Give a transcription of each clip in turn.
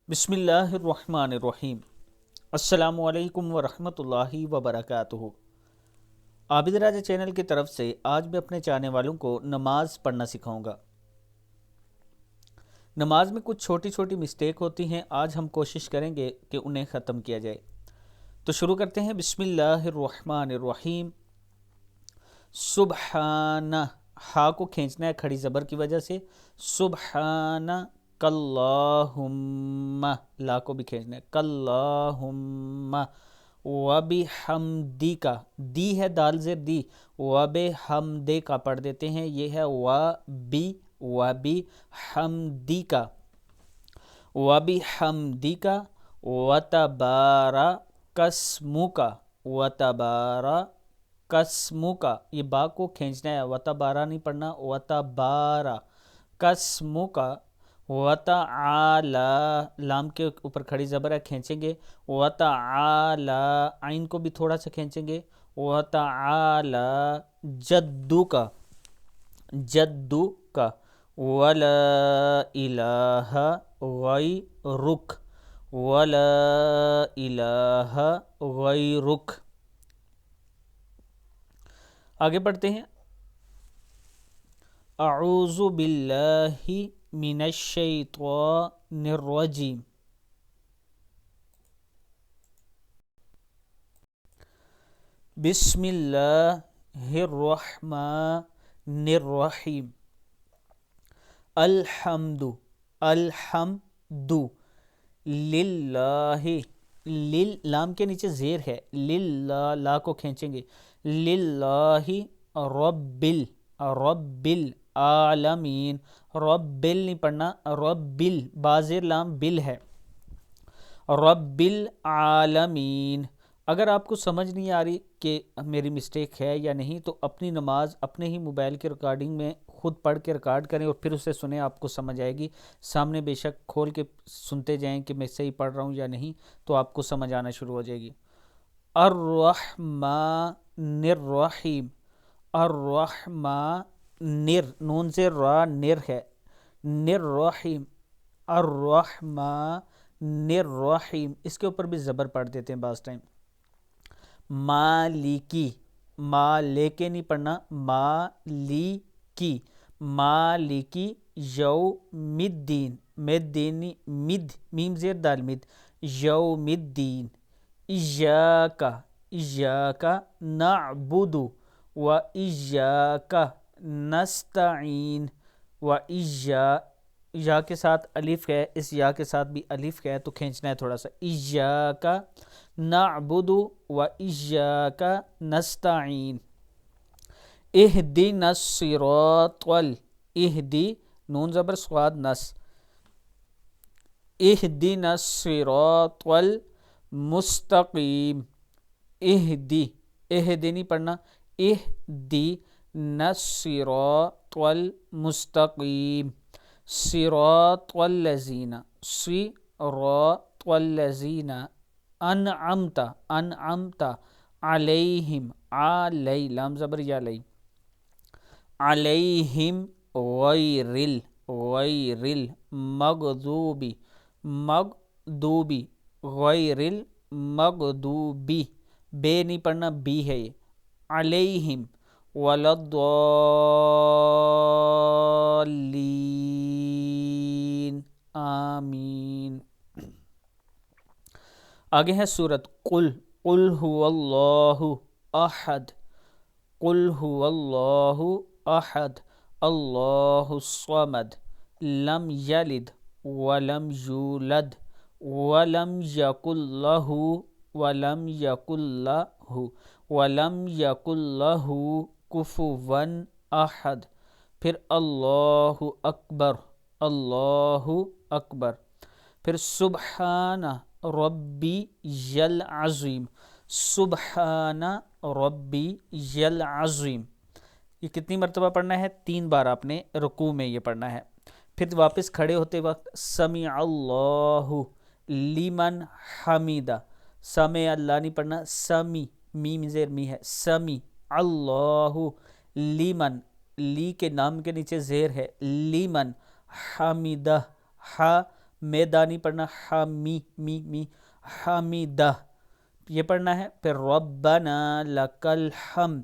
بسم اللہ الرحمن الرحیم۔ السلام علیکم ورحمۃ اللہ وبرکاتہ۔ عابد راجہ چینل کی طرف سے آج میں اپنے چاہنے والوں کو نماز پڑھنا سکھاؤں گا۔ نماز میں کچھ چھوٹی چھوٹی مسٹیک ہوتی ہیں، آج ہم کوشش کریں گے کہ انہیں ختم کیا جائے۔ تو شروع کرتے ہیں۔ بسم اللہ الرحمن الرحیم۔ سبحانہ، ہا کو کھینچنا ہے کھڑی زبر کی وجہ سے۔ سبحانہ کاللہم، لا کو بھی کھینچنا ہے کاللہم، وبحمدک، دی ہے دال زیر دی، وبحمدک پڑھ دیتے ہیں، یہ ہے وبحمدک، وبحمدک وتبارک اسمک، وتبارک اسمک، یہ با کو کھینچنا ہے، وتبارا نہیں پڑھنا، وتبارک اسمک، وتعالی، لام کے اوپر کھڑی زبر ہے کھینچیں گے، وتعالی، عین کو بھی تھوڑا سا کھینچیں گے، وتعالی جدک، جدک، ولا الہ غیرک، ولا الہ غیرک۔ آگے پڑھتے ہیں۔ اعوذ باللہ من الشیطان الرجیم۔ بسم اللہ الرحمن الرحیم۔ الحمد، الحمد للہ، لام کے نیچے زیر ہے، للہ، لا کو کھینچیں گے، للہ رب العالمین، رب نہیں پڑھنا، رب بازیر لام بل ہے، رب العالمین۔ اگر آپ کو سمجھ نہیں آ رہی کہ میری مسٹیک ہے یا نہیں تو اپنی نماز اپنے ہی موبائل کے ریکارڈنگ میں خود پڑھ کے ریکارڈ کریں اور پھر اسے سنیں، آپ کو سمجھ آئے گی۔ سامنے بے شک کھول کے سنتے جائیں کہ میں صحیح پڑھ رہا ہوں یا نہیں، تو آپ کو سمجھ آنا شروع ہو جائے گی۔ الرحمن الرحیم، الرحمن، نون سے را نر ہے، نر رحیم، الرحمن الرحیم، اس کے اوپر بھی زبر پڑھ دیتے ہیں بعض ٹائم۔ مالکی، مالکے نہیں پڑھنا، مالکی، مالکی یوم الدین، مد دینی، مد میم زیر دال مد، یوم الدین۔ ایاک، ایاک نعبد و ایاک نستعین، و یا کے ساتھ الف ہے، اس یا کے ساتھ بھی الف ہے تو کھینچنا ہے تھوڑا سا، ایاک نعبد و ایاک نستعین۔ اہدنا الصراط اہدی، نون زبر صاد نس، اہدنا الصراط المستقیم، اہدی، اہدی نہیں پڑھنا، اہدنا الصراط المستقیم، صراط الذین، صراط الذین انعمت، انعمت علیہم، علی، لام زبر یا لئی، علیہم غیر المغضوبی، مغضوبی، غیر المغضوبی، بے نہیں پڑھنا، بی ہے یہ، علیہم ولا الضالین، آمین۔ آگے ہے سورت قل، قل هو اللہ احد، قل هو اللہ احد، اللہ الصمد، لم یلد ولم یولد ولم یکن لہ، ولم یکن لہ، ولم یکن لہ کفوا احد۔ پھر اللہ اکبر، اللہ اکبر۔ پھر سبحان ربی العظیم، سبحان ربی العظیم۔ یہ کتنی مرتبہ پڑھنا ہے؟ 3 بار آپ نے رکوع میں یہ پڑھنا ہے۔ پھر واپس کھڑے ہوتے وقت سمع اللہ لمن حمیدہ، سمع اللہ نہیں پڑھنا، سمی، میم زیر می ہے، سمی اللہ لمن، لی کے نام کے نیچے زیر ہے، لمن حمیدہ، ہا میدا نہیں پڑھنا، حمی می می حمیدہ یہ پڑھنا ہے. پھر ربنا لک الحمد،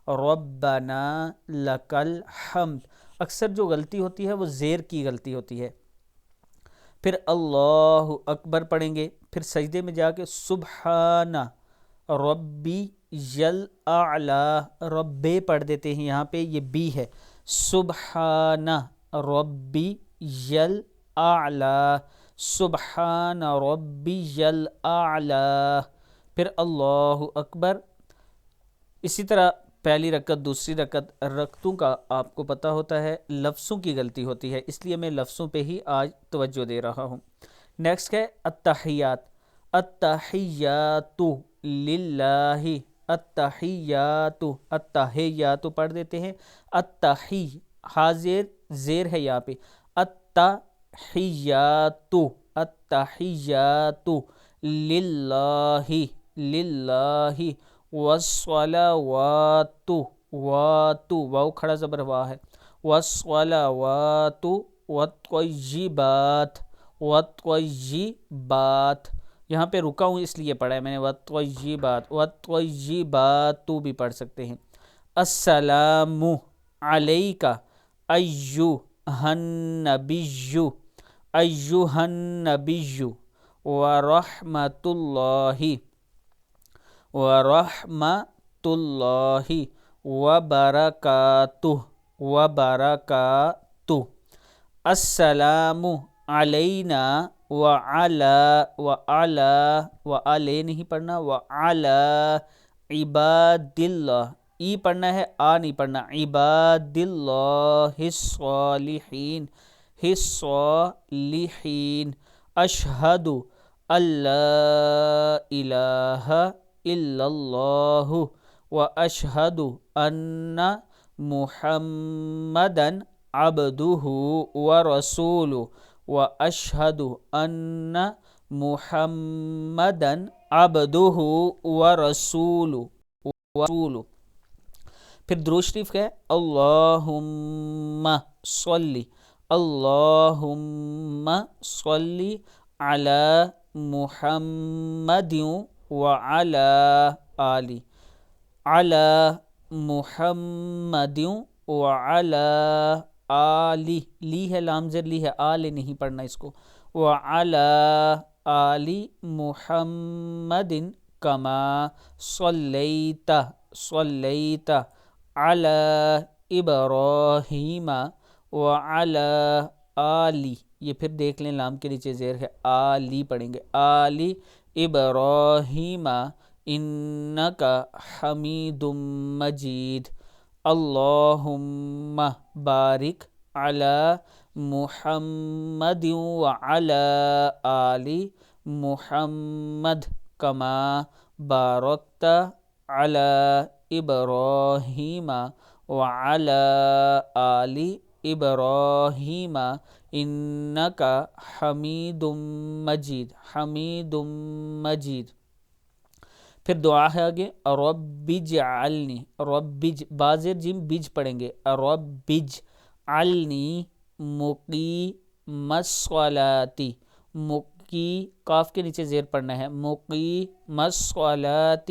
ربنا لک الحمد. اکثر جو غلطی ہوتی ہے وہ زیر کی غلطی ہوتی ہے. پھر اللہ اکبر پڑھیں گے. پھر سجدے میں جا کے سبحانہ ربی یل اعلی، ربے پڑھ دیتے ہیں، یہاں پہ یہ بی ہے. سبحانہ ربی یل اعلی، سبحان ربی یل اعلی. پھر اللہ اکبر. اسی طرح پہلی رکعت دوسری رکعت رکعتوں کا آپ کو پتہ ہوتا ہے لفظوں کی غلطی ہوتی ہے، اس لیے میں لفظوں پہ ہی آج توجہ دے رہا ہوں. نیکسٹ ہے التحیات. التحیات للہ، التحیات، التحیات پڑھ دیتے ہیں. التحی حاضر زیر ہے یہاں پہ. التحیات، التحیات للہ، للہ. والصلوات، وات واو کھڑا زبر وا ہے. والصلوات والطیبات، والطیبات. یہاں پہ رکا ہوں اس لیے پڑھا ہے میں نے والطیبات، والطیبات بھی پڑھ سکتے ہیں. السلام علیک ایھا النبی، ایھا النبی ورحمۃ اللہ، ورحمۃ اللہ وبرکاتہ، وبرکاتہ. السلام علینا وعلی نہیں پڑھنا، وعلی عباد اللہ، ای پڑھنا ہے آ نہیں پڑھنا. عباد اللہ الصالحین، الصالحین. اشہد اللہ الہ الا اللہ واشہد ان محمدا عبدہ ورسولہ، واشہد ان محمدا عبدہ ورسولہ. پھر درود شریف ہے اللہم صلی، اللہم صلی علی محمد وعلی آلہ، علی محمد وعلی آلہ. لی ہے لام زر لی ہے، آلہ نہیں پڑھنا اس کو. وعلی آل محمد کما صلیت، صلیت علی ابراہیم وعلی آلی. یہ پھر دیکھ لیں لام کے نیچے زیر ہے، آلی پڑھیں گے. آلی ابراہیم انک حمید مجید. اللہم بارک علی محمد وعلی آل محمد کما بارکت علی ابراہیم وعلی آل ابراہیم انک حمید مجید، حمید مجید. پھر دعا ہے آگے رب اجعلنی، رب بازر جیم بج پڑھیں گے. رب اجعلنی مقیم الصلاۃ، مقی قاف کے نیچے زیر پڑھنا ہے، مقیم الصلاۃ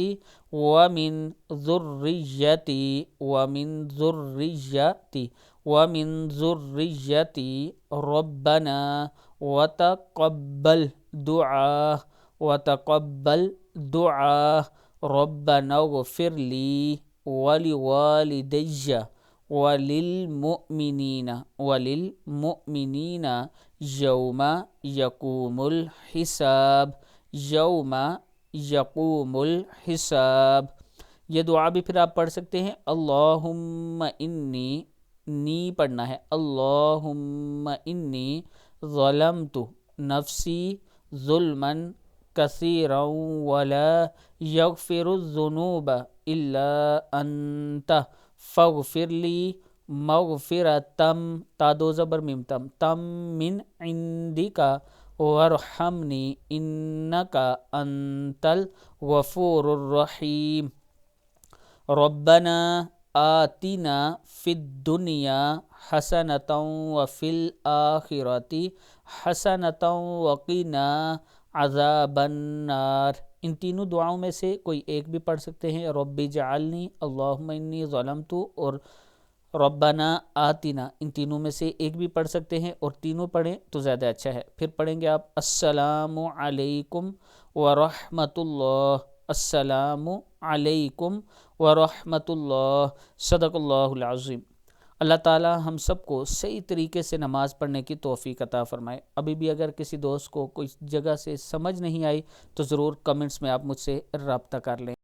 ومن ذریتی، ومن ذریتی، ومن ذریتی ربنا وتقبل دعا، وتقبل دعا ربنا اغفر لی ولوالدی وللمؤمنین، وللمؤمنین یوم یقوم الحساب، یوم یقوم الحساب. یہ دعا بھی پھر آپ پڑھ سکتے ہیں. اللہم انی، نی پڑھنا ہے. اللہم انی ظلمت نفسی ظلما کثیرا ولا یغفر الذنوب الا انت فاغفر لی مغفرتم، تا دو زبر میم تم، تم من عندک ورحمنی انک انت الغفور الرحیم. ربنا آتنا فی الدنیا حسنۃ وفی الآخرۃ حسنۃ وقنا عذاب النار۔ ان تینوں دعاؤں میں سے کوئی ایک بھی پڑھ سکتے ہیں، رب اجعلنی، اللہم انی ظلمت اور ربنا آتنا، ان تینوں میں سے ایک بھی پڑھ سکتے ہیں، اور تینوں پڑھیں تو زیادہ اچھا ہے۔ پھر پڑھیں گے آپ السلام علیکم ورحمۃ اللہ، السلام علیکم ورحمۃ اللہ۔ صدق اللہ العظیم۔ اللہ تعالی ہم سب کو صحیح طریقے سے نماز پڑھنے کی توفیق عطا فرمائے۔ ابھی بھی اگر کسی دوست کو کوئی جگہ سے سمجھ نہیں آئی تو ضرور کمنٹس میں آپ مجھ سے رابطہ کر لیں۔